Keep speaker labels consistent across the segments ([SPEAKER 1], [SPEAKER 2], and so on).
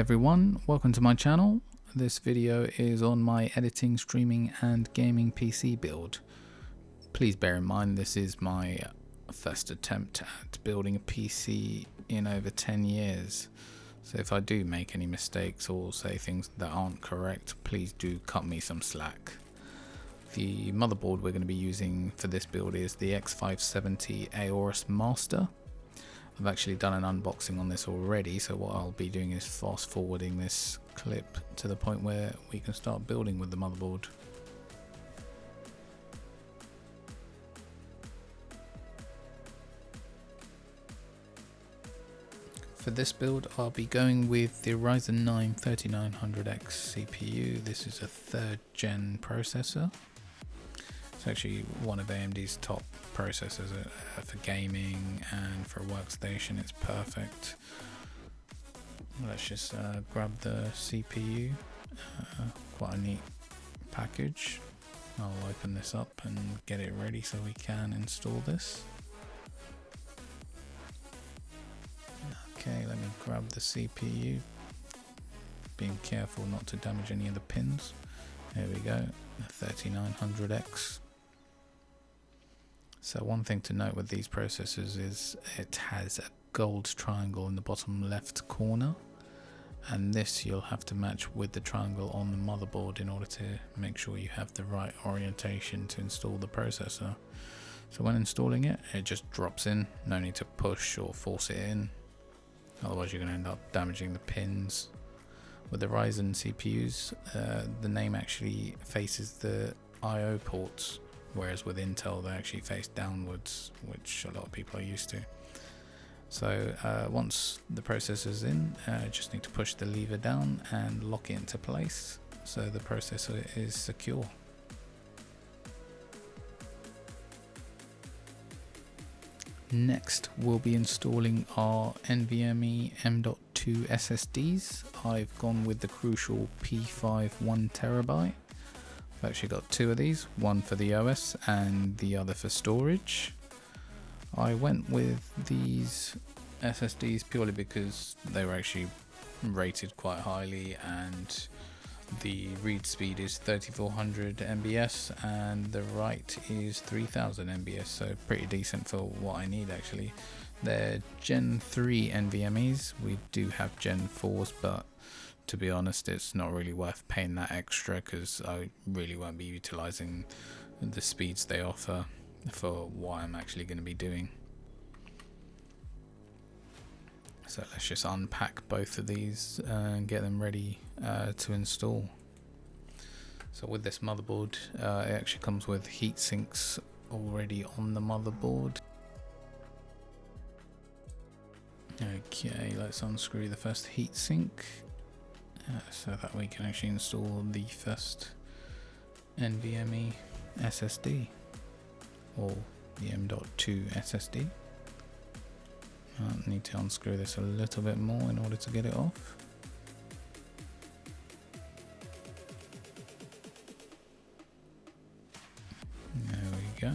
[SPEAKER 1] everyone, welcome to my channel. This video is on my editing, streaming and gaming PC build. Please bear in mind this is my first attempt at building a PC in over 10 years. So if I do make any mistakes or say things that aren't correct, please do cut me some slack. The motherboard we're going to be using for this build is the X570 Aorus Master. I've actually done an unboxing on this already, so what I'll be doing is fast forwarding this clip to the point where we can start building with the motherboard. For this build I'll be going with the Ryzen 9 3900X CPU. This is a 3rd gen processor. It's actually one of AMD's top processors for gaming and for a workstation. It's perfect. Let's just grab the CPU. Quite a neat package. I'll open this up and get it ready so we can install this. Okay, let me grab the CPU. Being careful not to damage any of the pins. There we go, the 3900X. So one thing to note with these processors is it has a gold triangle in the bottom left corner, and this you'll have to match with the triangle on the motherboard in order to make sure you have the right orientation to install the processor. So when installing it, it just drops in, no need to push or force it in, otherwise you're going to end up damaging the pins. With the Ryzen CPUs, the name actually faces the I/O ports, whereas with Intel they actually face downwards, which a lot of people are used to. So once the processor's in, just need to push the lever down and lock it into place so the processor is secure. Next we'll be installing our NVMe M.2 SSDs. I've gone with the Crucial P5 1TB. I've actually got 2 of these, one for the OS and the other for storage. I went with these SSDs purely because they were actually rated quite highly, and the read speed is 3400 MBS and the write is 3000 MBS, so pretty decent for what I need actually. They're Gen 3 NVMEs, we do have Gen 4s, but to be honest it's not really worth paying that extra because I really won't be utilizing the speeds they offer for what I'm actually going to be doing. So let's just unpack both of these and get them ready to install. So with this motherboard, it actually comes with heat sinks already on the motherboard. Okay, let's unscrew the first heat sink so that we can actually install the first NVMe SSD, or the M.2 SSD. I need to unscrew this a little bit more in order to get it off. There we go.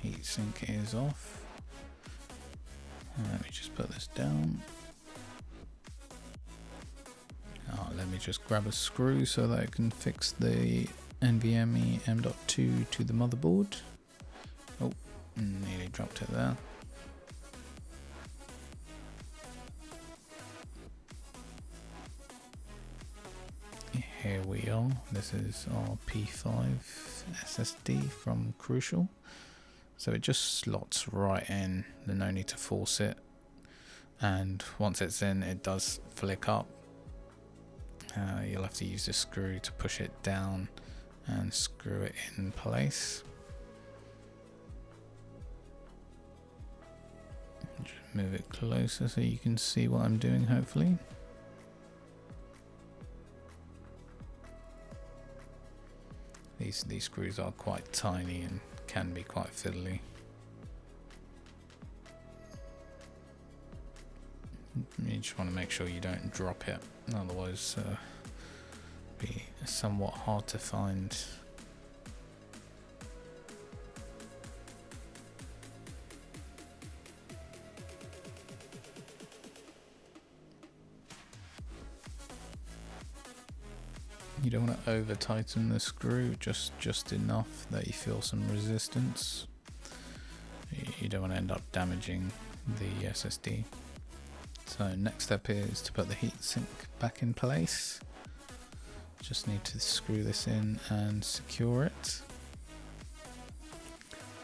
[SPEAKER 1] Heatsink is off. Let me just put this down. Let me just grab a screw so that I can fix the NVMe M.2 to the motherboard. Oh, nearly dropped it there. Here we are. This is our P5 SSD from Crucial. So it just slots right in, there's no need to force it, and once it's in it does flick up. You'll have to use the screw to push it down and screw it in place. Just move it closer so you can see what I'm doing, hopefully. These screws are quite tiny and can be quite fiddly. You just want to make sure you don't drop it, otherwise it'll be somewhat hard to find. You don't want to over tighten the screw, just enough that you feel some resistance. You don't want to end up damaging the SSD. So next step is to put the heatsink back in place. Just need to screw this in and secure it.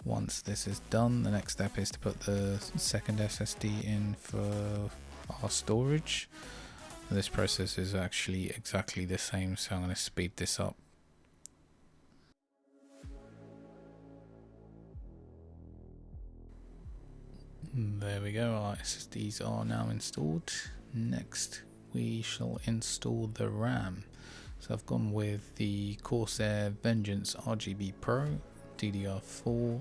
[SPEAKER 1] Once this is done, the next step is to put the second SSD in for our storage. This process is actually exactly the same, so I'm going to speed this up. There we go, our SSDs are now installed. Next we shall install the RAM. So I've gone with the Corsair Vengeance RGB Pro DDR4.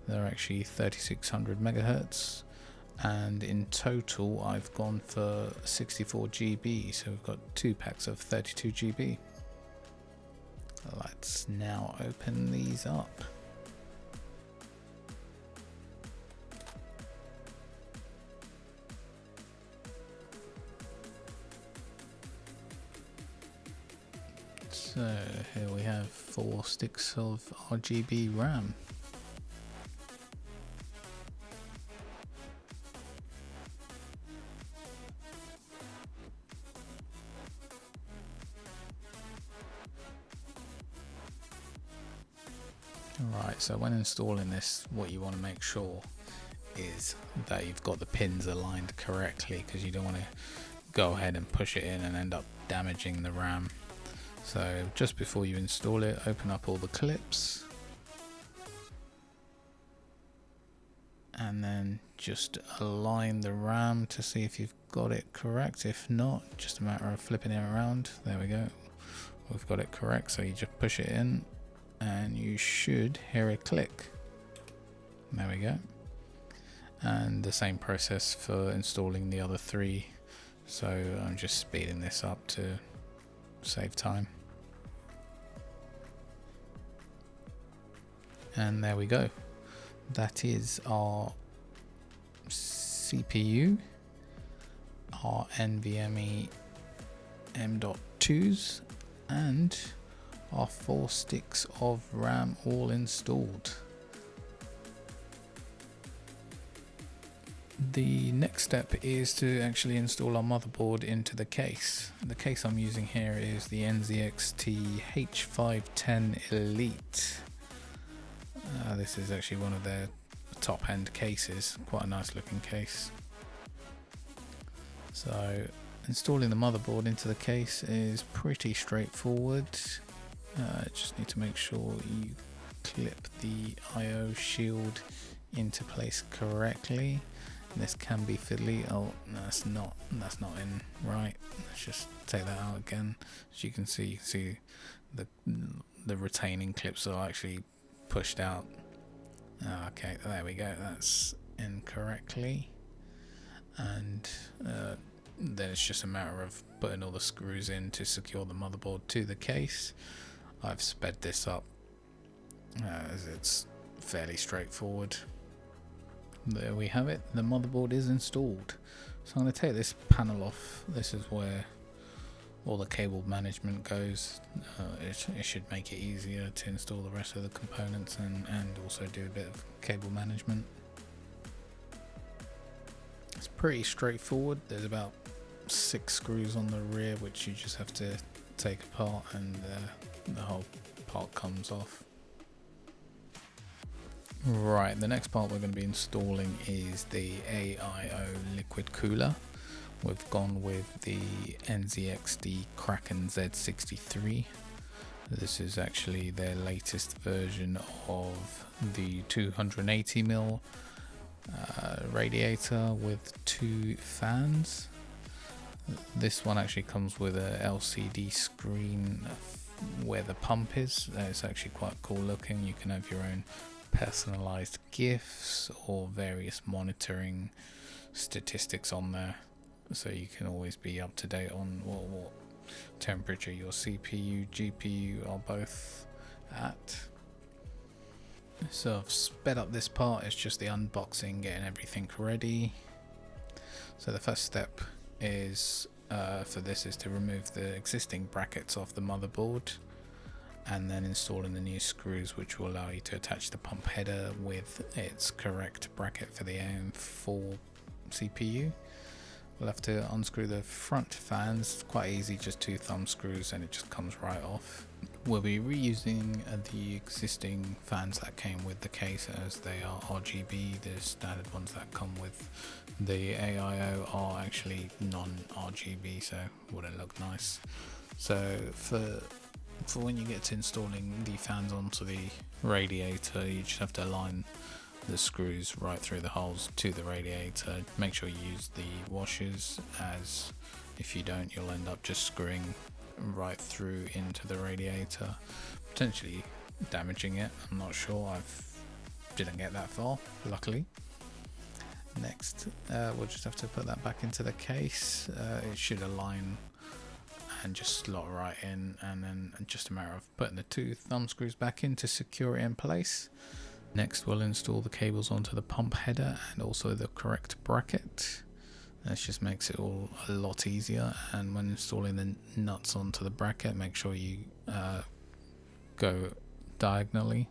[SPEAKER 1] They're actually 3600 megahertz, and in total I've gone for 64 GB, so we've got 2 packs of 32 GB. Let's now open these up. So here we have 4 sticks of RGB RAM. Alright, so when installing this, what you want to make sure is that you've got the pins aligned correctly, because you don't want to go ahead and push it in and end up damaging the RAM. So just before you install it, open up all the clips and then just align the RAM to see if you've got it correct. If not, just a matter of flipping it around. There we go, we've got it correct. So you just push it in and you should hear a click. There we go. And the same process for installing the other 3. So I'm just speeding this up to save time. And there we go. That is our CPU, our NVMe M.2s, and our 4 sticks of RAM all installed. The next step is to actually install our motherboard into the case. The case I'm using here is the NZXT H510 Elite. This is actually one of their top end cases, quite a nice looking case. So installing the motherboard into the case is pretty straightforward. Just need to make sure you clip the IO shield into place correctly. This can be fiddly. Oh, no, that's not in right. Let's just take that out again. As you can see the retaining clips are actually pushed out. Okay, there we go, that's in correctly. And then it's just a matter of putting all the screws in to secure the motherboard to the case. I've sped this up as it's fairly straightforward. There we have it, the motherboard is installed. So I'm going to take this panel off. This is where all the cable management goes. It should make it easier to install the rest of the components and also do a bit of cable management. It's pretty straightforward. There's about 6 screws on the rear which you just have to take apart, and the whole part comes off. Right, the next part we're going to be installing is the AIO liquid cooler. We've gone with the NZXT Kraken Z63. This is actually their latest version of the 280mm radiator with 2 fans. This one actually comes with a LCD screen where the pump is. It's actually quite cool looking. You can have your own personalized GIFs or various monitoring statistics on there, so you can always be up to date on what temperature your CPU, GPU are both at. So I've sped up this part. It's just the unboxing, getting everything ready. So the first step is for this is to remove the existing brackets off the motherboard and then installing the new screws, which will allow you to attach the pump header with its correct bracket for the AM4 CPU. We'll have to unscrew the front fans, quite easy, just 2 thumb screws and it just comes right off. We'll be reusing the existing fans that came with the case, as they are RGB. The standard ones that come with the AIO are actually non-RGB, so wouldn't look nice. So for when you get to installing the fans onto the radiator, you just have to align the screws right through the holes to the radiator. Make sure you use the washers, as if you don't, you'll end up just screwing right through into the radiator, potentially damaging it. I'm not sure, didn't get that far, luckily. Next, we'll just have to put that back into the case. It should align and just slot right in, and then just a matter of putting the 2 thumb screws back in to secure it in place. Next, we'll install the cables onto the pump header and also the correct bracket. This just makes it all a lot easier, and when installing the nuts onto the bracket, make sure you go diagonally,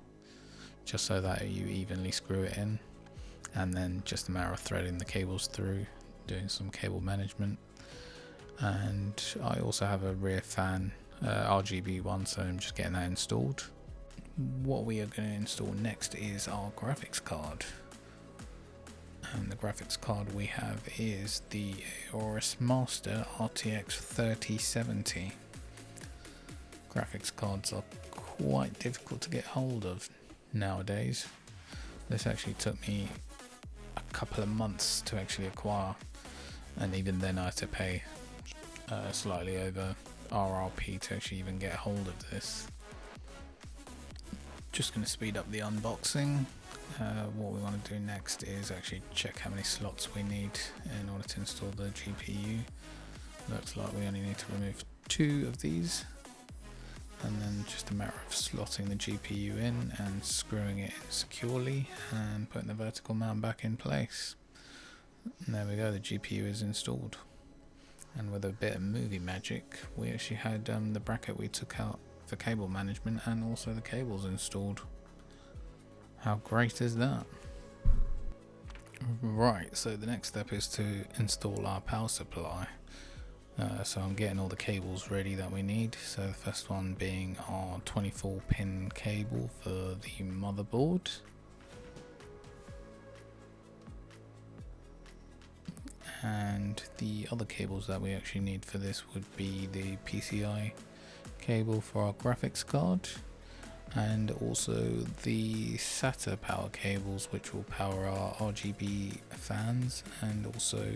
[SPEAKER 1] just so that you evenly screw it in, and then just a matter of threading the cables through, doing some cable management. And I also have a rear fan RGB one, so I'm just getting that installed. What we are going to install next is our graphics card. And the graphics card we have is the Aorus Master RTX 3070. Graphics cards are quite difficult to get hold of nowadays. This actually took me a couple of months to actually acquire, and even then I had to pay slightly over RRP to actually even get hold of this. Just going to speed up the unboxing. What we want to do next is actually check how many slots we need in order to install the GPU. Looks like we only need to remove 2 of these, and then just a matter of slotting the GPU in and screwing it in securely and putting the vertical mount back in place. And there we go, the GPU is installed. And with a bit of movie magic, we actually had the bracket we took out for cable management and also the cables installed. How great is that? Right, so the next step is to install our power supply. So I'm getting all the cables ready that we need. So the first one being our 24-pin cable for the motherboard. And the other cables that we actually need for this would be the PCI cable for our graphics card, and also the SATA power cables, which will power our RGB fans and also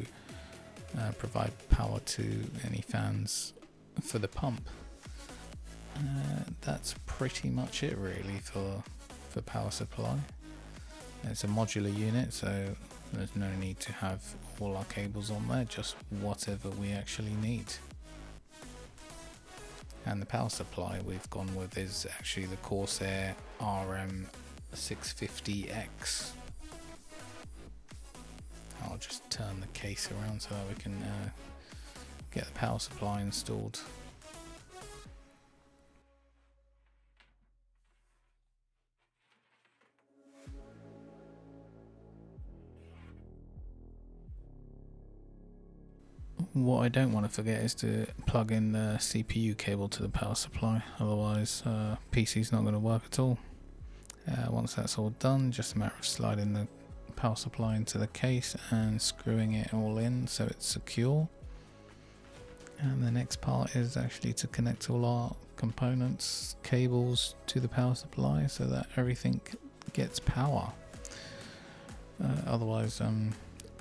[SPEAKER 1] provide power to any fans for the pump. That's pretty much it really for power supply. It's a modular unit, so there's no need to have all our cables on there, just whatever we actually need. And the power supply we've gone with is actually the Corsair RM650X. I'll just turn the case around so that we can get the power supply installed. What I don't want to forget is to plug in the CPU cable to the power supply, otherwise PC's not going to work at all. Once that's all done, just a matter of sliding the power supply into the case and screwing it all in so it's secure. And the next part is actually to connect all our components, cables to the power supply so that everything gets power. Otherwise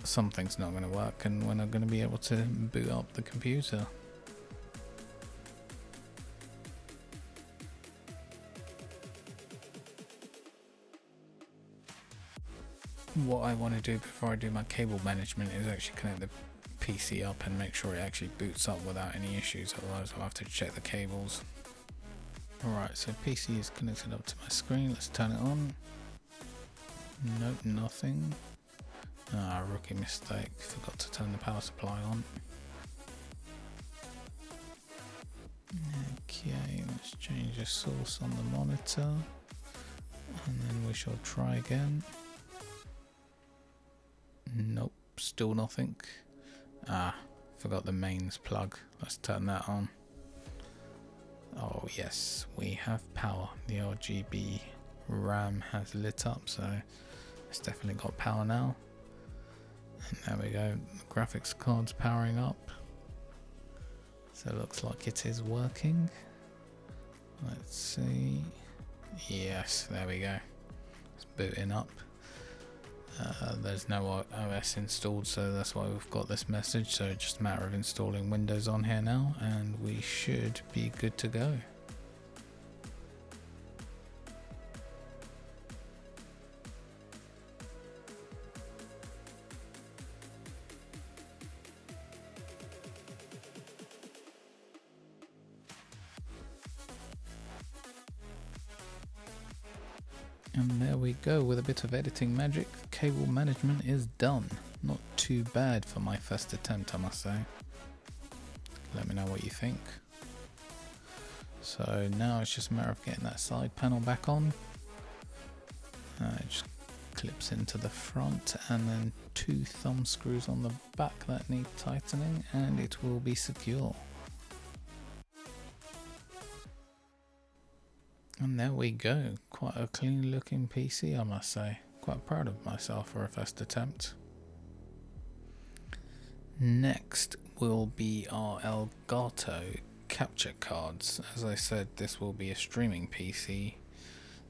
[SPEAKER 1] something's not going to work and we're not going to be able to boot up the computer. What I want to do before I do my cable management is actually connect the PC up and make sure it actually boots up without any issues, otherwise I'll have to check the cables. Alright, so PC is connected up to my screen. Let's turn it on. Nope, nothing. Rookie mistake, forgot to turn the power supply on. Okay, let's change the source on the monitor, and then we shall try again. Nope, still nothing. Forgot the mains plug. Let's turn that on. Oh yes, we have power. The RGB RAM has lit up, so it's definitely got power now. And there we go, the graphics card's powering up. So it looks like it is working. Let's see. Yes, there we go. It's booting up. There's no OS installed, so that's why we've got this message. So it's just a matter of installing Windows on here now, and we should be good to go. And there we go, with a bit of editing magic, cable management is done. Not too bad for my first attempt, I must say. Let me know what you think. So now it's just a matter of getting that side panel back on. It just clips into the front, and then 2 thumb screws on the back that need tightening, and it will be secure. And there we go, quite a clean looking PC, I must say. Quite proud of myself for a first attempt. Next will be our Elgato capture cards. As I said, this will be a streaming PC,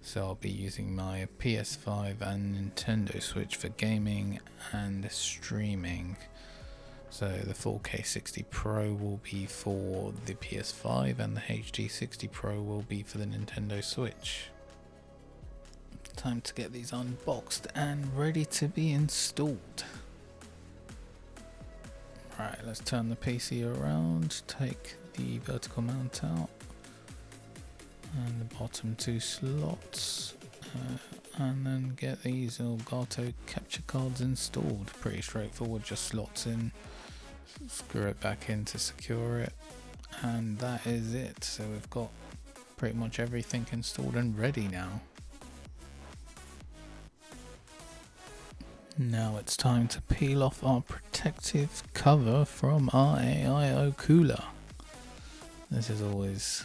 [SPEAKER 1] so I'll be using my PS5 and Nintendo Switch for gaming and streaming. So the 4K 60 Pro will be for the PS5 and the HD 60 Pro will be for the Nintendo Switch. Time to get these unboxed and ready to be installed. Right, let's turn the PC around, take the vertical mount out and the bottom 2 slots, and then get these Elgato capture cards installed. Pretty straightforward, just slots in, screw it back in to secure it, and that is it. So we've got pretty much everything installed and ready now. Now it's time to peel off our protective cover from our AIO cooler. This is always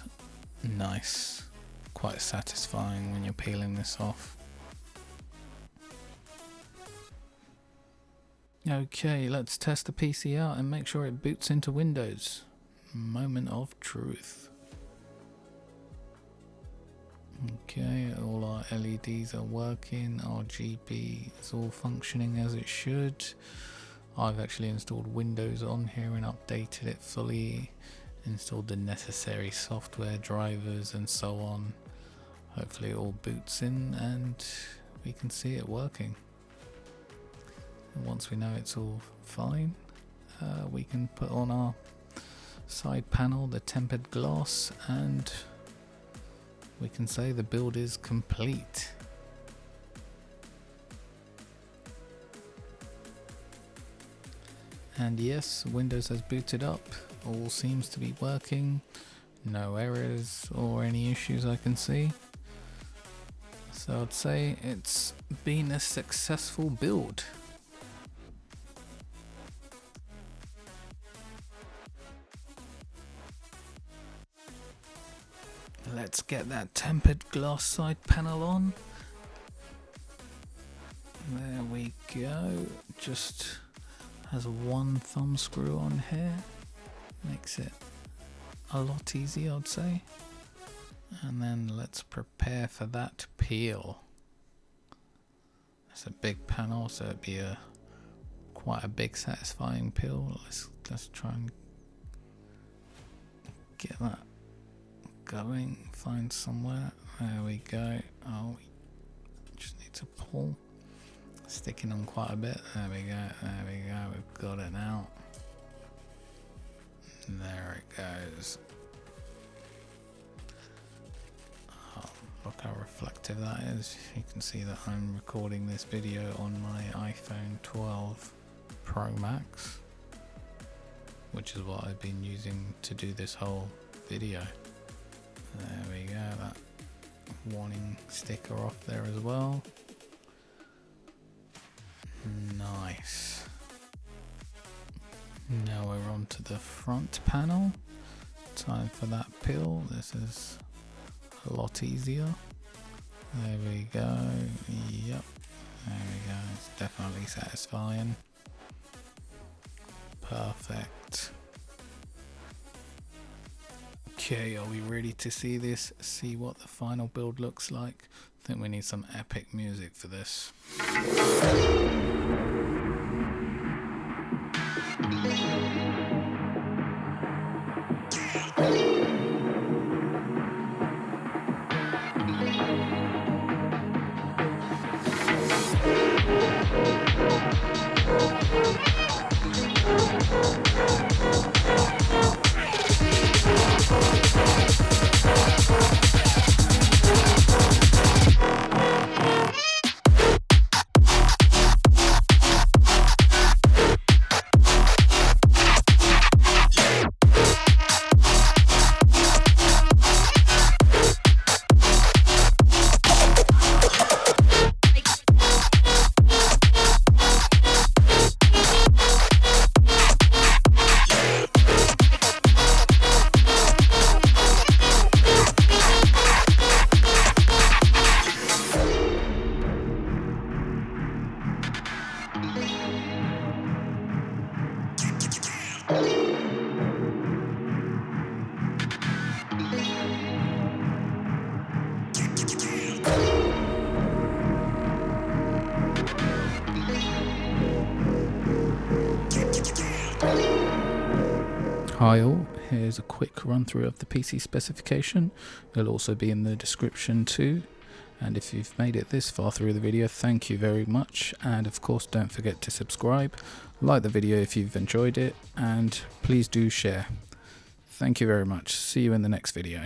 [SPEAKER 1] nice, quite satisfying when you're peeling this off. Okay, let's test the PC out and make sure it boots into Windows. Moment of truth. Okay, all our LEDs are working, RGB is all functioning as it should. I've actually installed Windows on here and updated it fully, installed the necessary software drivers and so on. Hopefully it all boots in and we can see it working. And once we know it's all fine, we can put on our side panel, the tempered glass, and we can say the build is complete. And yes, Windows has booted up, all seems to be working, no errors or any issues I can see. So I'd say it's been a successful build. Let's get that tempered glass side panel on. There we go. Just has 1 thumb screw on here. Makes it a lot easier, I'd say. And then let's prepare for that peel. It's a big panel, so it'd be quite a big satisfying peel. Let's try and get that going, find somewhere. There we go. Oh, we just need to pull. Sticking on quite a bit. There we go. There we go. We've got it now. There it goes. Oh, look how reflective that is. You can see that I'm recording this video on my iPhone 12 Pro Max, which is what I've been using to do this whole video. There we go, that warning sticker off there as well. Nice. Now we're on to the front panel. Time for that peel. This is a lot easier. There we go. Yep. There we go. It's definitely satisfying. Perfect. Okay, are we ready to see this? See what the final build looks like? I think we need some epic music for this. Hi all, here's a quick run through of the PC specification. It'll also be in the description too. And if you've made it this far through the video, thank you very much. And of course, don't forget to subscribe, like the video if you've enjoyed it, and please do share. Thank you very much. See you in the next video.